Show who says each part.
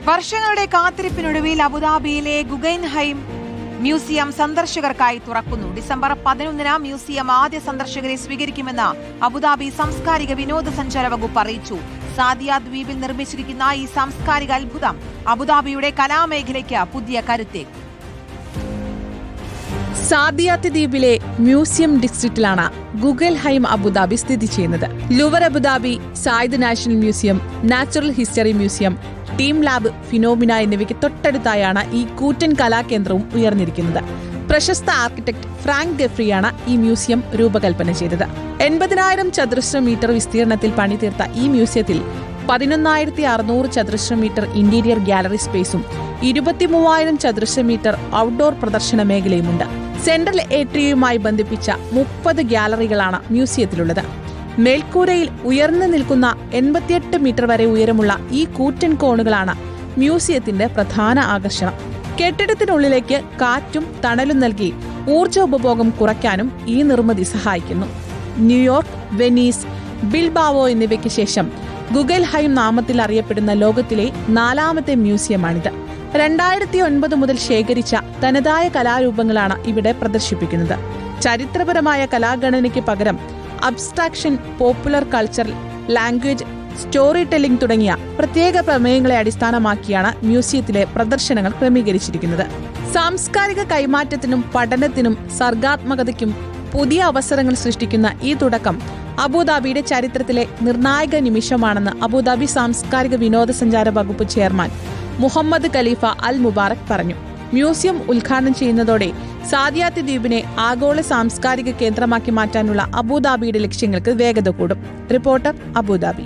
Speaker 1: വർഷങ്ങളുടെ കാത്തിരിപ്പിനൊടുവിൽ അബുദാബിയിലെ ഗുഗൈൻഹൈം മ്യൂസിയം സന്ദർശകർക്കായി തുറക്കുന്നു. ഡിസംബർ 11-ന് മ്യൂസിയം ആദ്യ സന്ദർശകരെ സ്വീകരിക്കുമെന്ന് അബുദാബി സാംസ്കാരിക വിനോദസഞ്ചാര വകുപ്പ് അറിയിച്ചു. സാദിയ ദ്വീപിൽ നിർമ്മിച്ചിരിക്കുന്ന ഈ സാംസ്കാരിക അത്ഭുതം അബുദാബിയുടെ കലാമേഖലയ്ക്ക് പുതിയ കരുത്തേകും.
Speaker 2: സാദിയാത്ത് ദ്വീപിലെ മ്യൂസിയം ഡിസ്ട്രിക്റ്റിലാണ് ഗുഗൈൻഹൈം അബുദാബി സ്ഥിതി ചെയ്യുന്നത്. Louvre Abu Dhabi, Zayed national museum, natural history museum, team lab, phenomena എന്നിവയ്ക്ക് തൊട്ടടുത്തായാണ് ഈ കൂറ്റൻ കലാകേന്ദ്രവും ഉയർന്നിരിക്കുന്നത്. പ്രശസ്ത ആർക്കിടെക്ട് ഫ്രാങ്ക് ഗെഫ്രിയാണ് ഈ മ്യൂസിയം രൂപകൽപ്പന ചെയ്തത്. 80,000 ചതുരശ്ര മീറ്റർ വിസ്തീർണത്തിൽ പണിതീർത്ത ഈ മ്യൂസിയത്തിൽ 11,600 ചതുരശ്ര മീറ്റർ ഇന്റീരിയർ ഗാലറി സ്പേസും 23,000 ചതുരശ്ര മീറ്റർ ഔട്ട്ഡോർ പ്രദർശന മേഖലയുമുണ്ട്. സെൻട്രൽ ഏട്രിയയുമായി ബന്ധിപ്പിച്ച 30 ഗാലറികളാണ് മ്യൂസിയത്തിലുള്ളത്. മേൽക്കൂരയിൽ ഉയർന്നു നിൽക്കുന്ന 88 മീറ്റർ വരെ ഉയരമുള്ള ഈ കൂറ്റൻ കോണുകളാണ് മ്യൂസിയത്തിന്റെ പ്രധാന ആകർഷണം. കെട്ടിടത്തിനുള്ളിലേക്ക് കാറ്റും തണലും നൽകി ഊർജ്ജ ഉപഭോഗം കുറയ്ക്കാനും ഈ നിർമ്മിതി സഹായിക്കുന്നു. ന്യൂയോർക്ക്, വെനീസ്, ബിൽബാവോ എന്നിവയ്ക്ക് ശേഷം ഗുഗൈൻഹൈം നാമത്തിൽ അറിയപ്പെടുന്ന ലോകത്തിലെ 4ാമത്തെ മ്യൂസിയമാണിത്. 2009 മുതൽ ശേഖരിച്ച തനതായ കലാരൂപങ്ങളാണ് ഇവിടെ പ്രദർശിപ്പിക്കുന്നത്. ചരിത്രപരമായ കലാഗണനയ്ക്ക് പകരം abstraction, popular culture, language, story telling തുടങ്ങിയ പ്രത്യേക പ്രമേയങ്ങളെ അടിസ്ഥാനമാക്കിയാണ് മ്യൂസിയത്തിലെ പ്രദർശനങ്ങൾ ക്രമീകരിച്ചിരിക്കുന്നത്. സാംസ്കാരിക കൈമാറ്റത്തിനും പഠനത്തിനും സർഗാത്മകതയ്ക്കും പുതിയ അവസരങ്ങൾ സൃഷ്ടിക്കുന്ന ഈ തുടക്കം അബുദാബിയുടെ ചരിത്രത്തിലെ നിർണായക നിമിഷമാണെന്ന് അബുദാബി സാംസ്കാരിക വിനോദസഞ്ചാര വകുപ്പ് ചെയർമാൻ മുഹമ്മദ് ഖലീഫ അൽ മുബാറക് പറഞ്ഞു. മ്യൂസിയം ഉദ്ഘാടനം ചെയ്യുന്നതോടെ സാദിയാത്ത് ദ്വീപിനെ ആഗോള സാംസ്കാരിക കേന്ദ്രമാക്കി മാറ്റാനുള്ള അബുദാബിയുടെ ലക്ഷ്യങ്ങൾക്ക് വേഗത കൂടും. Reporter, Abu Dhabi.